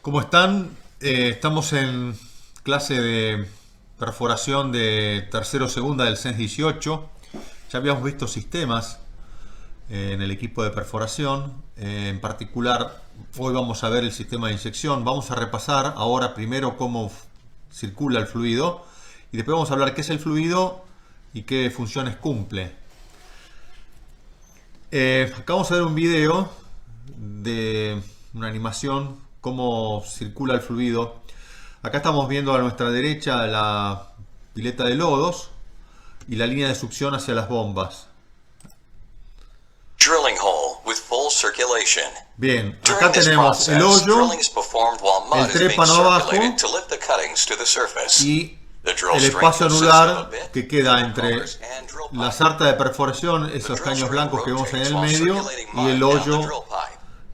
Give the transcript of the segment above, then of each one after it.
¿Cómo están? Estamos en clase de perforación de tercero segunda del CENS 18. Ya habíamos visto sistemas en el equipo de perforación. En particular, hoy vamos a ver el sistema de inyección. Vamos a repasar ahora primero cómo circula el fluido y después vamos a hablar qué es el fluido y qué funciones cumple. Acá vamos a ver un video de una animación, cómo circula el fluido. Acá estamos viendo a nuestra derecha la pileta de lodos y la línea de succión hacia las bombas. Drilling hole with full circulation. Bien, acá tenemos el hoyo, el trépano abajo y el espacio anular que queda entre la sarta de perforación, esos caños blancos que vemos en el medio, y el hoyo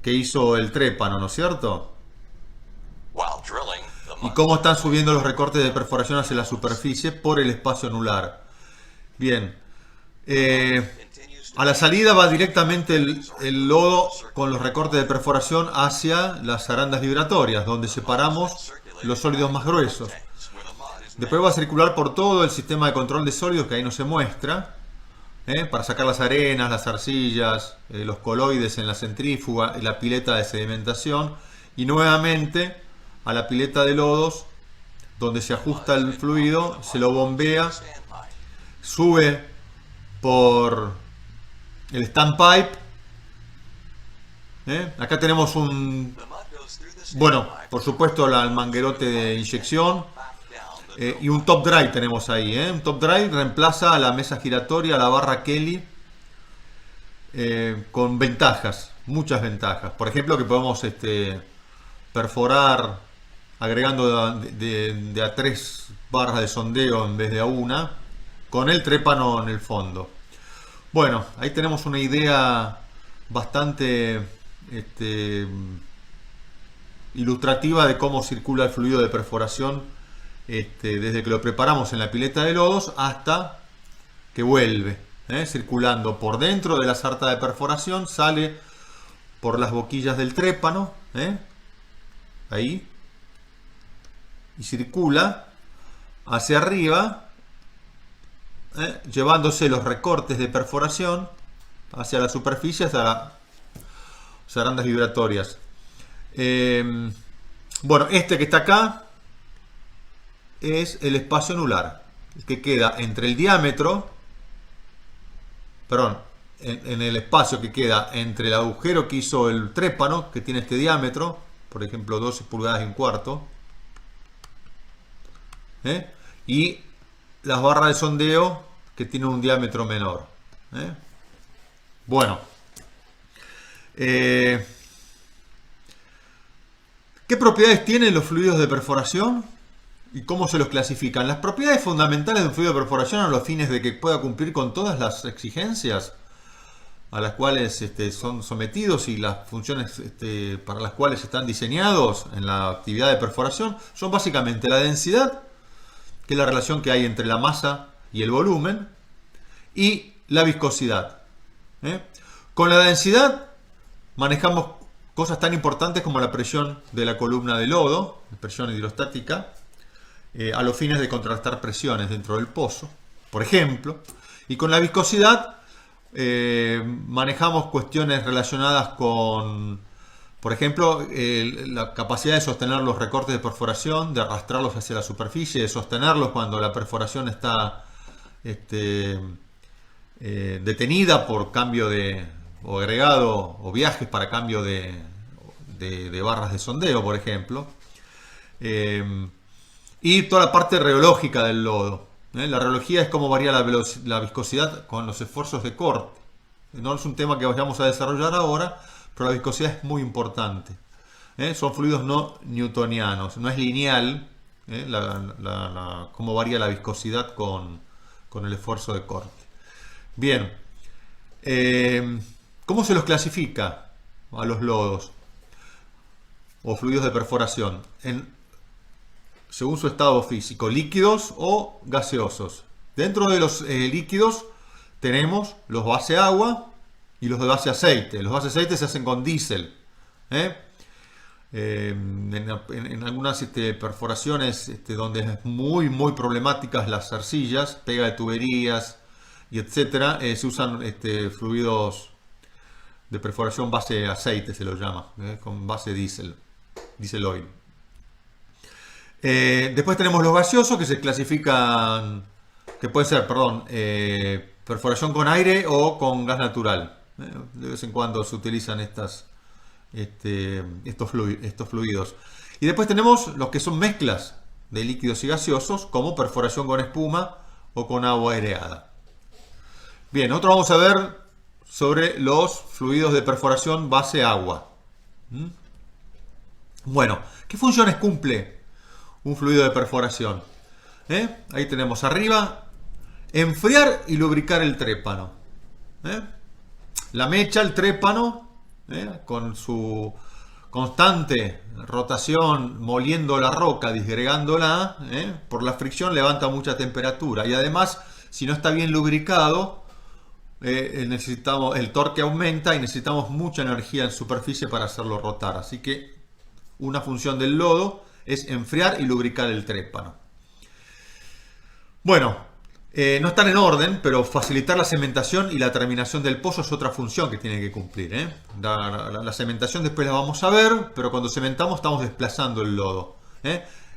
que hizo el trépano, ¿no es cierto? Y cómo están subiendo los recortes de perforación hacia la superficie por el espacio anular. Bien, a la salida va directamente el lodo con los recortes de perforación hacia las arandas vibratorias, donde separamos los sólidos más gruesos. Después va a circular por todo el sistema de control de sólidos, que ahí no se muestra, para sacar las arenas, las arcillas, los coloides en la centrífuga y la pileta de sedimentación, y nuevamente a la pileta de lodos, donde se ajusta el fluido, se lo bombea, sube por el standpipe. Acá tenemos por supuesto el manguerote de inyección, y un top drive tenemos ahí. Un top drive reemplaza a la mesa giratoria, a la barra Kelly, con ventajas, muchas ventajas. Por ejemplo, que podemos perforar agregando de a 3 barras de sondeo en vez de a una, con el trépano en el fondo. Bueno, ahí tenemos una idea bastante ilustrativa de cómo circula el fluido de perforación, desde que lo preparamos en la pileta de lodos hasta que vuelve, circulando por dentro de la sarta de perforación, sale por las boquillas del trépano, ahí, y circula hacia arriba, llevándose los recortes de perforación hacia la superficie, hasta las arandas vibratorias. Bueno, este que está acá es el espacio anular, que queda entre el diámetro, en el espacio que queda entre el agujero que hizo el trépano, que tiene este diámetro, por ejemplo 12 pulgadas y un cuarto, y las barras de sondeo, que tienen un diámetro menor. Bueno, ¿qué propiedades tienen los fluidos de perforación y cómo se los clasifican? Las propiedades fundamentales de un fluido de perforación, a los fines de que pueda cumplir con todas las exigencias a las cuales son sometidos y las funciones para las cuales están diseñados en la actividad de perforación, son básicamente la densidad, que es la relación que hay entre la masa y el volumen, y la viscosidad. Con la densidad manejamos cosas tan importantes como la presión de la columna de lodo, presión hidrostática, a los fines de contrastar presiones dentro del pozo, por ejemplo. Y con la viscosidad manejamos cuestiones relacionadas con, por ejemplo, la capacidad de sostener los recortes de perforación, de arrastrarlos hacia la superficie, de sostenerlos cuando la perforación está detenida por cambio o agregado o viajes para cambio de barras de sondeo, por ejemplo. Y toda la parte reológica del lodo. La reología es cómo varía la viscosidad con los esfuerzos de corte. No es un tema que vayamos a desarrollar ahora, pero la viscosidad es muy importante. Son fluidos no newtonianos, no es lineal cómo varía la viscosidad con el esfuerzo de corte. Bien, ¿cómo se los clasifica a los lodos o fluidos de perforación? Según su estado físico, líquidos o gaseosos. Dentro de los líquidos tenemos los base agua y los de base aceite. Los base aceite se hacen con diésel. En algunas perforaciones donde es muy problemáticas las arcillas, pega de tuberías y etcétera, se usan fluidos de perforación base aceite, se lo llama, con base diesel oil. Después tenemos los gaseosos que se clasifican, que puede ser, perdón, perforación con aire o con gas natural. De vez en cuando se utilizan estos fluidos. Y después tenemos los que son mezclas de líquidos y gaseosos, como perforación con espuma o con agua aireada. Bien, nosotros vamos a ver sobre los fluidos de perforación base agua. Bueno, ¿qué funciones cumple un fluido de perforación? Ahí tenemos arriba, enfriar y lubricar el trépano. La mecha, el trépano, con su constante rotación, moliendo la roca, disgregándola, por la fricción levanta mucha temperatura. Y además, si no está bien lubricado, el torque aumenta y necesitamos mucha energía en superficie para hacerlo rotar. Así que una función del lodo es enfriar y lubricar el trépano. Bueno, no están en orden, pero facilitar la cementación y la terminación del pozo es otra función que tiene que cumplir. La cementación después la vamos a ver, pero cuando cementamos estamos desplazando el lodo.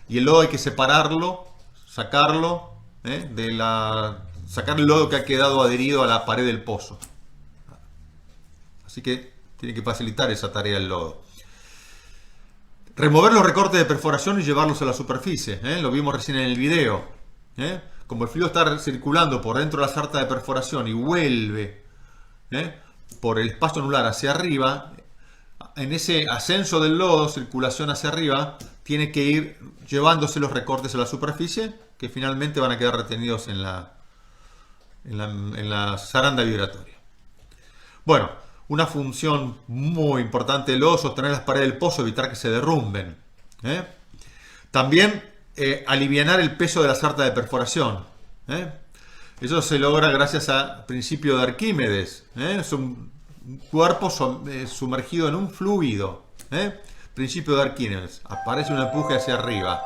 Y el lodo hay que separarlo, sacarlo, sacar el lodo que ha quedado adherido a la pared del pozo. Así que tiene que facilitar esa tarea el lodo. Remover los recortes de perforación y llevarlos a la superficie. Lo vimos recién en el video. Como el fluido está circulando por dentro de la sarta de perforación y vuelve por el espacio anular hacia arriba, en ese ascenso del lodo, circulación hacia arriba, tiene que ir llevándose los recortes a la superficie, que finalmente van a quedar retenidos en la zaranda vibratoria. Bueno, una función muy importante del lodo: sostener las paredes del pozo, evitar que se derrumben. También alivianar el peso de la sarta de perforación. Eso se logra gracias al principio de Arquímedes. Es un cuerpo sumergido en un fluido. Principio de Arquímedes. Aparece un empuje hacia arriba.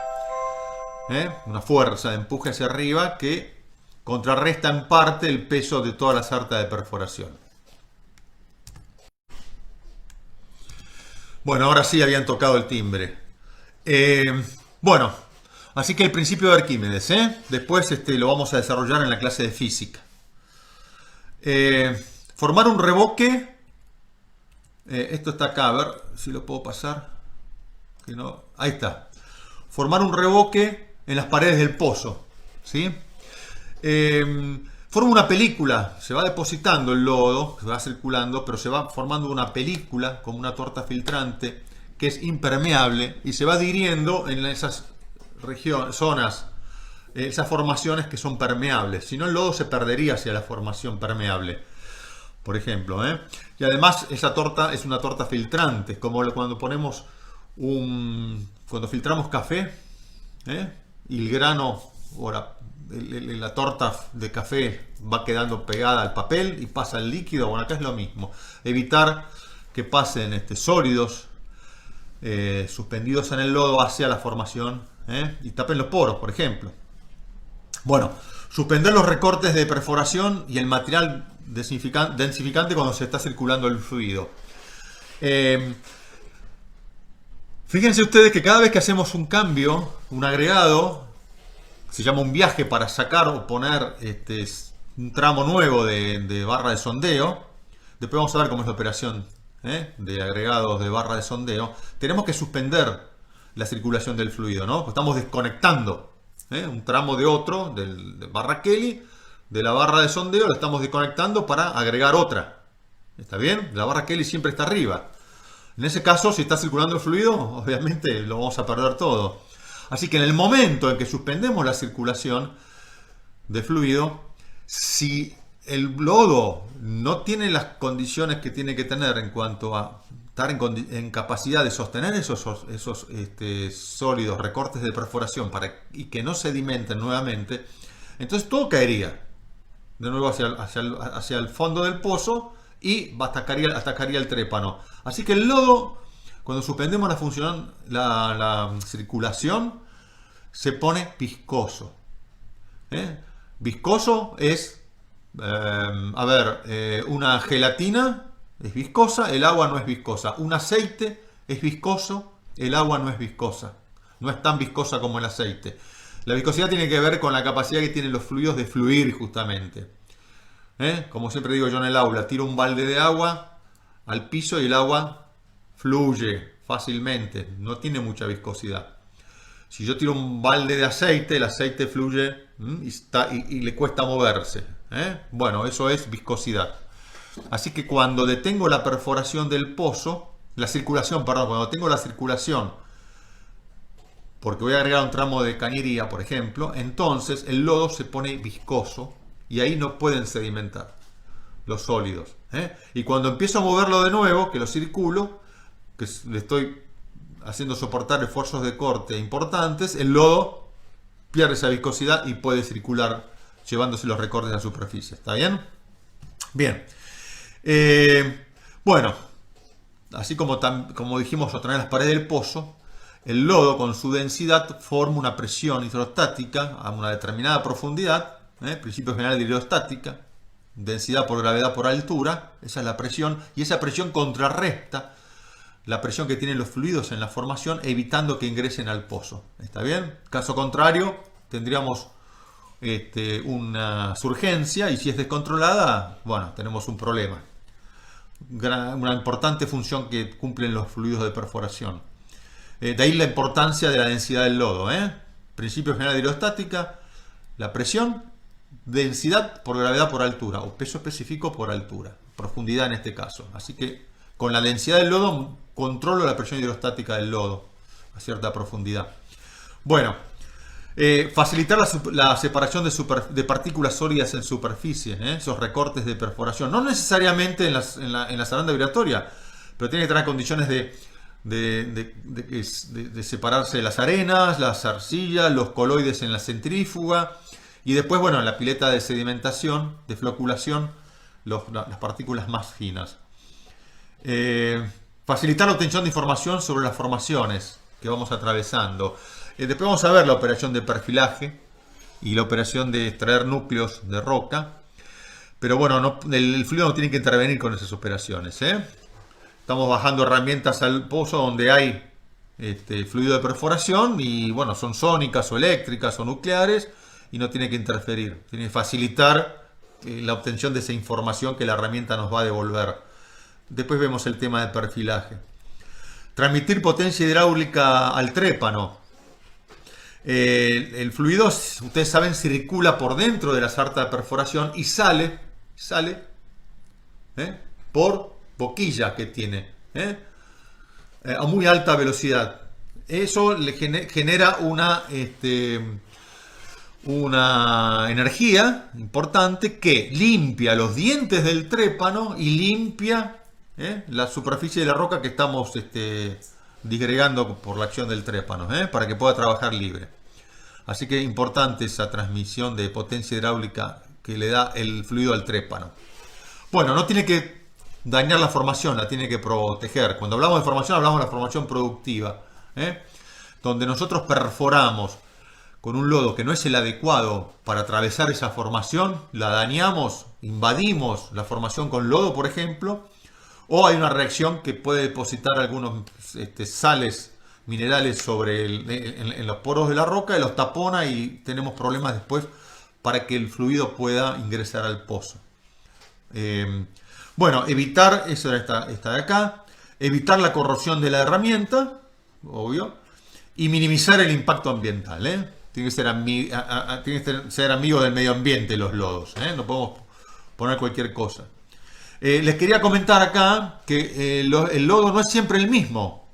Una fuerza de empuje hacia arriba que contrarresta en parte el peso de toda la sarta de perforación. Bueno, ahora sí habían tocado el timbre. Bueno, así que el principio de Arquímedes, después lo vamos a desarrollar en la clase de física. Formar un revoque. Esto está acá, a ver si lo puedo pasar. Que no, ahí está. Formar un revoque en las paredes del pozo, ¿sí? Forma una película, se va depositando el lodo, se va circulando, pero se va formando una película como una torta filtrante que es impermeable y se va adhiriendo en esas zonas, esas formaciones que son permeables. Si no, el lodo se perdería hacia la formación permeable, por ejemplo. Y además esa torta es una torta filtrante, como cuando ponemos cuando filtramos café, y el grano o la torta de café va quedando pegada al papel y pasa el líquido. Bueno, acá es lo mismo. Evitar que pasen sólidos suspendidos en el lodo hacia la formación y tapen los poros, por ejemplo. Bueno, suspender los recortes de perforación y el material densificante cuando se está circulando el fluido. Fíjense ustedes que cada vez que hacemos un cambio, un agregado, se llama un viaje para sacar o poner un tramo nuevo de barra de sondeo. Después vamos a ver cómo es la operación de agregados de barra de sondeo. Tenemos que suspender la circulación del fluido, ¿no? Estamos desconectando un tramo de otro, de barra Kelly, de la barra de sondeo, la estamos desconectando para agregar otra. ¿Está bien? La barra Kelly siempre está arriba. En ese caso, si está circulando el fluido, obviamente lo vamos a perder todo. Así que en el momento en que suspendemos la circulación de fluido, si el lodo no tiene las condiciones que tiene que tener en cuanto a estar en capacidad de sostener esos sólidos recortes de perforación y que no sedimenten nuevamente, entonces todo caería de nuevo hacia el fondo del pozo y atacaría el trépano. Así que el lodo Cuando suspendemos la circulación, se pone viscoso. Viscoso es, una gelatina es viscosa, el agua no es viscosa. Un aceite es viscoso, el agua no es viscosa. No es tan viscosa como el aceite. La viscosidad tiene que ver con la capacidad que tienen los fluidos de fluir, justamente. Como siempre digo yo en el aula, tiro un balde de agua al piso y el agua fluye fácilmente, no tiene mucha viscosidad. Si yo tiro un balde de aceite, el aceite fluye y le cuesta moverse. Bueno, eso es viscosidad. Así que cuando detengo la perforación del pozo, cuando tengo la circulación, porque voy a agregar un tramo de cañería, por ejemplo, entonces el lodo se pone viscoso y ahí no pueden sedimentar los sólidos. Y cuando empiezo a moverlo de nuevo, que lo circulo, que le estoy haciendo soportar esfuerzos de corte importantes, el lodo pierde esa viscosidad y puede circular llevándose los recortes a la superficie. ¿Está bien? Bien. Bueno, así como dijimos otra vez en las paredes del pozo, el lodo con su densidad forma una presión hidrostática a una determinada profundidad, principio general de hidrostática, densidad por gravedad por altura, esa es la presión, y esa presión contrarresta la presión que tienen los fluidos en la formación, evitando que ingresen al pozo. ¿Está bien? Caso contrario, tendríamos una surgencia, y si es descontrolada, bueno, tenemos un problema. Una importante función que cumplen los fluidos de perforación. De ahí la importancia de la densidad del lodo. Principio general de hidrostática, la presión, densidad por gravedad por altura, o peso específico por altura, profundidad en este caso. Así que con la densidad del lodo controlo la presión hidrostática del lodo a cierta profundidad. Bueno, facilitar la separación de partículas sólidas en superficie, esos recortes de perforación. No necesariamente en la zaranda vibratoria, pero tiene que tener condiciones de separarse las arenas, las arcillas, los coloides en la centrífuga, y después, bueno, en la pileta de sedimentación, de floculación, las partículas más finas. Facilitar la obtención de información sobre las formaciones que vamos atravesando. Después vamos a ver la operación de perfilaje y la operación de extraer núcleos de roca. Pero bueno, el fluido no tiene que intervenir con esas operaciones. Estamos bajando herramientas al pozo donde hay fluido de perforación y bueno, son sónicas o eléctricas o nucleares y no tiene que interferir. Tiene que facilitar la obtención de esa información que la herramienta nos va a devolver. Después vemos el tema de perfilaje. Transmitir potencia hidráulica al trépano. El fluido, ustedes saben, circula por dentro de la sarta de perforación y sale por boquilla que tiene a muy alta velocidad. Eso le genera una energía importante que limpia los dientes del trépano y limpia la superficie de la roca que estamos disgregando por la acción del trépano, para que pueda trabajar libre. Así que es importante esa transmisión de potencia hidráulica que le da el fluido al trépano. Bueno, no tiene que dañar la formación, la tiene que proteger. Cuando hablamos de formación, hablamos de la formación productiva, donde nosotros perforamos con un lodo que no es el adecuado para atravesar esa formación, la dañamos, invadimos la formación con lodo, por ejemplo, o hay una reacción que puede depositar algunos sales minerales en los poros de la roca y los tapona y tenemos problemas después para que el fluido pueda ingresar al pozo. Bueno, evitar, eso está de acá, evitar la corrosión de la herramienta, obvio, y minimizar el impacto ambiental. Tiene que ser amigo del medio ambiente los lodos, no podemos poner cualquier cosa. Les quería comentar acá que el lodo no es siempre el mismo.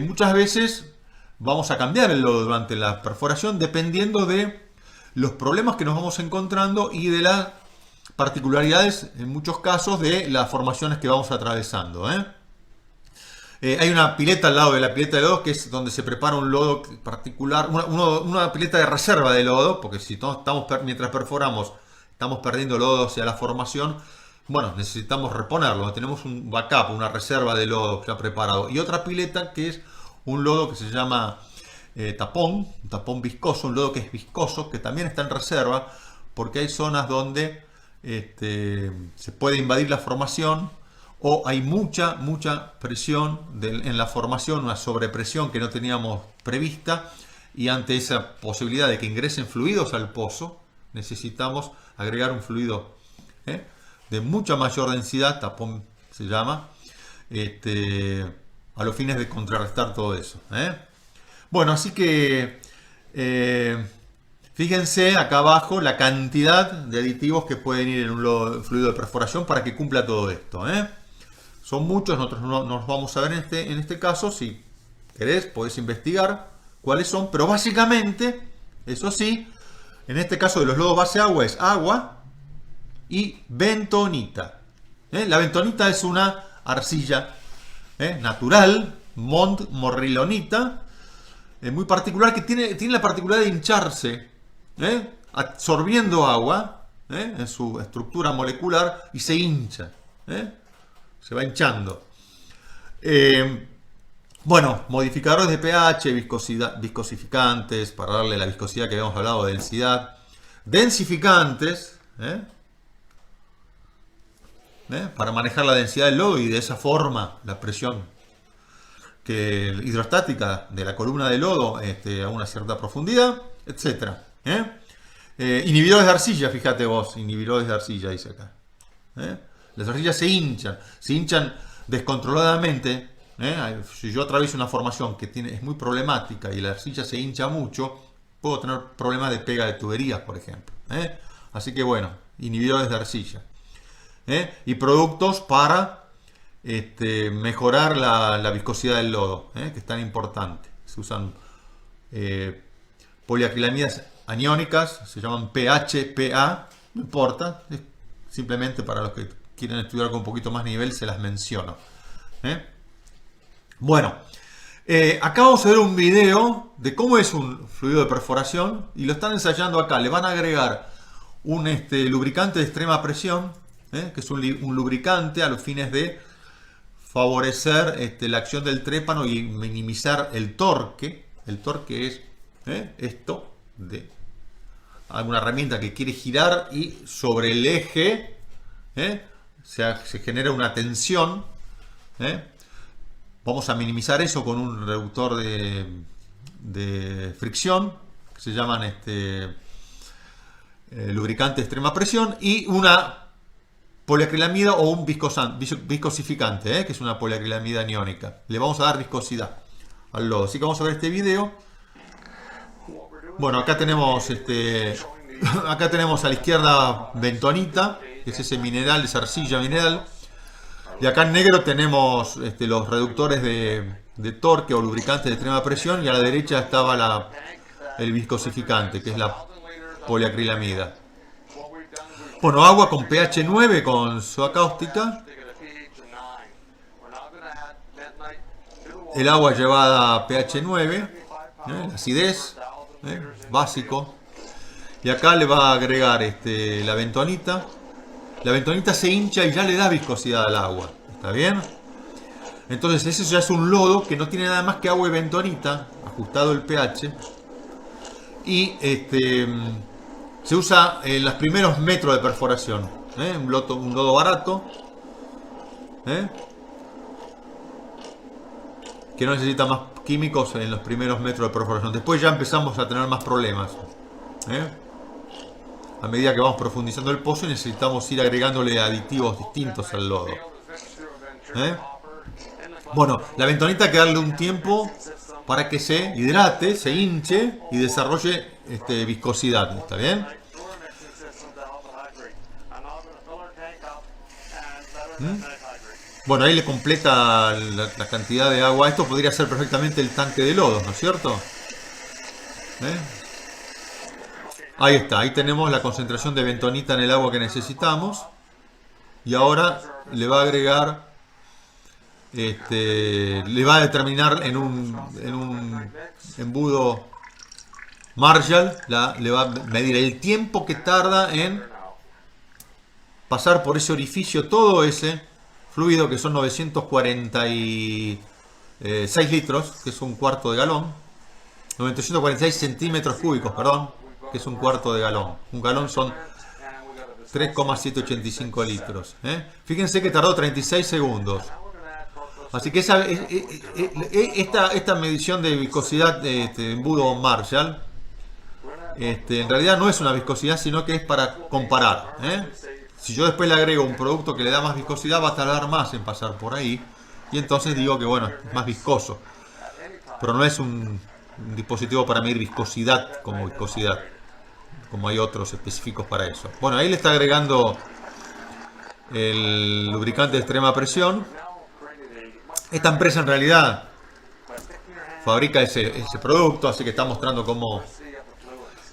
Muchas veces vamos a cambiar el lodo durante la perforación dependiendo de los problemas que nos vamos encontrando y de las particularidades, en muchos casos, de las formaciones que vamos atravesando. Hay una pileta al lado de la pileta de lodo que es donde se prepara un lodo particular, una pileta de reserva de lodo, porque si mientras perforamos estamos perdiendo lodo hacia la formación, bueno, necesitamos reponerlo. Tenemos un backup, una reserva de lodo ya preparado. Y otra pileta que es un lodo que se llama tapón, un tapón viscoso, un lodo que es viscoso, que también está en reserva, porque hay zonas donde se puede invadir la formación o hay mucha presión en la formación, una sobrepresión que no teníamos prevista, y ante esa posibilidad de que ingresen fluidos al pozo, necesitamos agregar un fluido de mucha mayor densidad, tapón se llama, a los fines de contrarrestar todo eso. Bueno, así que fíjense acá abajo la cantidad de aditivos que pueden ir en un fluido de perforación para que cumpla todo esto. Son muchos, nosotros no nos vamos a ver en este caso. Si querés, podés investigar cuáles son, pero básicamente, eso sí, en este caso de los lodos base agua es agua y bentonita. La bentonita es una arcilla natural, morrilonita, muy particular, que tiene la particularidad de hincharse, absorbiendo agua en su estructura molecular, y se hincha, se va hinchando. Bueno, modificadores de pH, viscosificantes, para darle la viscosidad que habíamos hablado, de densidad, densificantes, para manejar la densidad del lodo y de esa forma la presión hidrostática de la columna de lodo a una cierta profundidad, etc. Inhibidores de arcilla, fíjate vos, inhibidores de arcilla dice acá. Las arcillas se hinchan descontroladamente. Si yo atravieso una formación que es muy problemática y la arcilla se hincha mucho, puedo tener problemas de pega de tuberías, por ejemplo. Así que bueno, inhibidores de arcilla. Y productos para mejorar la viscosidad del lodo, que es tan importante. Se usan poliacrilamidas aniónicas, se llaman PHPA, no importa, es simplemente para los que quieren estudiar con un poquito más nivel se las menciono. Bueno, acá vamos a ver un video de cómo es un fluido de perforación y lo están ensayando acá. Le van a agregar un lubricante de extrema presión, que es un lubricante a los fines de favorecer la acción del trépano y minimizar el torque. El torque es esto de alguna herramienta que quiere girar y sobre el eje se genera una tensión. Vamos a minimizar eso con un reductor de fricción que se llaman lubricante de extrema presión, y una poliacrilamida o un viscosificante, que es una poliacrilamida aniónica. Le vamos a dar viscosidad al lodo. Así que vamos a ver este video. Bueno, acá tenemos acá tenemos a la izquierda bentonita, que es ese mineral, esa arcilla mineral. Y acá en negro tenemos los reductores de torque o lubricantes de extrema presión, y a la derecha estaba el viscosificante, que es la poliacrilamida. Bueno, agua con pH 9 con soda cáustica. El agua llevada a pH 9, la acidez, básico. Y acá le va a agregar la bentonita. La bentonita se hincha y ya le da viscosidad al agua. ¿Está bien? Entonces ese ya es un lodo que no tiene nada más que agua y bentonita, ajustado el pH. Y se usa en los primeros metros de perforación. Un lodo barato. Que no necesita más químicos en los primeros metros de perforación. Después ya empezamos a tener más problemas. A medida que vamos profundizando el pozo, necesitamos ir agregándole aditivos distintos al lodo. Bueno, la bentonita hay que darle un tiempo para que se hidrate, se hinche y desarrolle viscosidad. ¿Está bien? Bueno, ahí le completa la cantidad de agua. Esto podría ser perfectamente el tanque de lodos, ¿no es cierto? Ahí está, ahí tenemos la concentración de bentonita en el agua que necesitamos. Y ahora le va a agregar, le va a determinar en un embudo Marshall, le va a medir el tiempo que tarda en pasar por ese orificio todo ese fluido, que son 946 litros, que es un cuarto de galón. 946 centímetros cúbicos, perdón, que es un cuarto de galón. Un galón son 3,785 litros. Fíjense que tardó 36 segundos. Así que esta medición de viscosidad de embudo Marshall, en realidad no es una viscosidad, sino que es para comparar. Si yo después le agrego un producto que le da más viscosidad, va a tardar más en pasar por ahí. Y entonces digo que bueno, es más viscoso. Pero no es un dispositivo para medir viscosidad, como hay otros específicos para eso. Bueno, ahí le está agregando el lubricante de extrema presión. Esta empresa en realidad fabrica ese producto, así que está mostrando cómo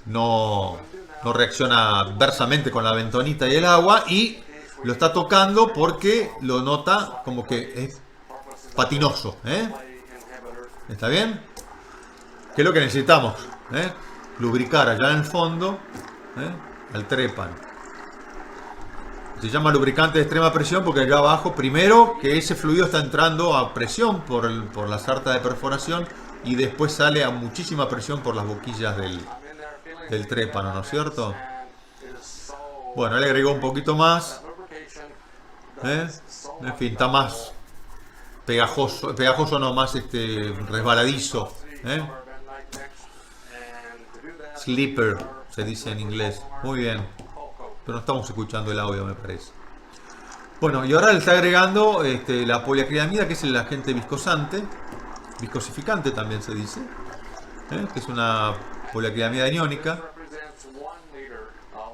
no reacciona adversamente con la bentonita y el agua, y lo está tocando porque lo nota como que es patinoso. ¿Está bien? ¿Qué es lo que necesitamos? Lubricar allá en el fondo al trépano. Se llama lubricante de extrema presión porque allá abajo, primero, que ese fluido está entrando a presión por la sarta de perforación, y después sale a muchísima presión por las boquillas del trépano, ¿no es cierto? Bueno, le agregó un poquito más. En fin, está más pegajoso no, más resbaladizo. Slipper se dice en inglés. Muy bien. Pero no estamos escuchando el audio, me parece. Bueno, y ahora le está agregando la poliacrilamida, que es el agente viscosante, viscosificante también se dice, que es una poliacrilamida aniónica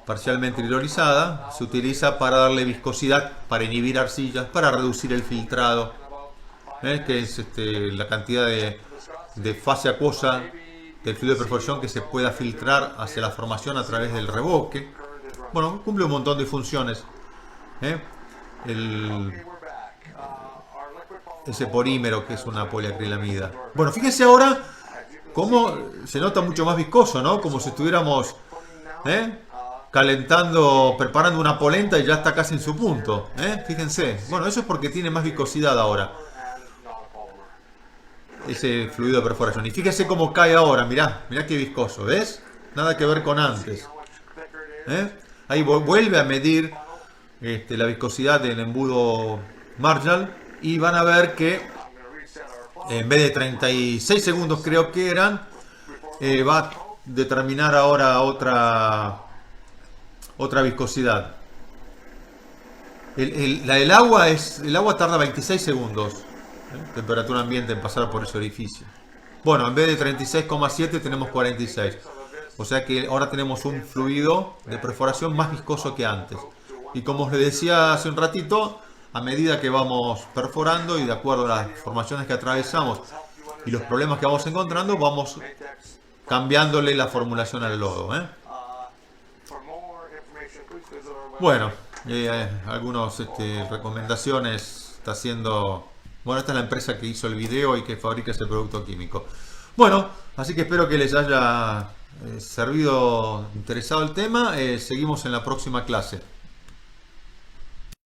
parcialmente hidrolizada. Se utiliza para darle viscosidad, para inhibir arcillas, para reducir el filtrado, que es la cantidad de fase acuosa del fluido de perforación que se pueda filtrar hacia la formación a través del revoque. Bueno, cumple un montón de funciones. Ese polímero que es una poliacrilamida. Bueno, fíjense ahora cómo se nota mucho más viscoso, ¿no? Como si estuviéramos calentando, preparando una polenta y ya está casi en su punto. Fíjense. Bueno, eso es porque tiene más viscosidad ahora, ese fluido de perforación. Y fíjense cómo cae ahora. Mirá qué viscoso, ¿ves? Nada que ver con antes. Ahí vuelve a medir la viscosidad del embudo Marshall, y van a ver que en vez de 36 segundos, creo que eran, va a determinar ahora otra viscosidad. El agua tarda 26 segundos, temperatura ambiente, en pasar por ese orificio. Bueno, en vez de 36,7 tenemos 46. O sea que ahora tenemos un fluido de perforación más viscoso que antes. Y como os decía hace un ratito, a medida que vamos perforando y de acuerdo a las formaciones que atravesamos y los problemas que vamos encontrando, vamos cambiándole la formulación al lodo. Bueno, algunas recomendaciones está haciendo... Bueno, esta es la empresa que hizo el video y que fabrica ese producto químico. Bueno, así que espero que les haya servido, interesado el tema. Seguimos en la próxima clase.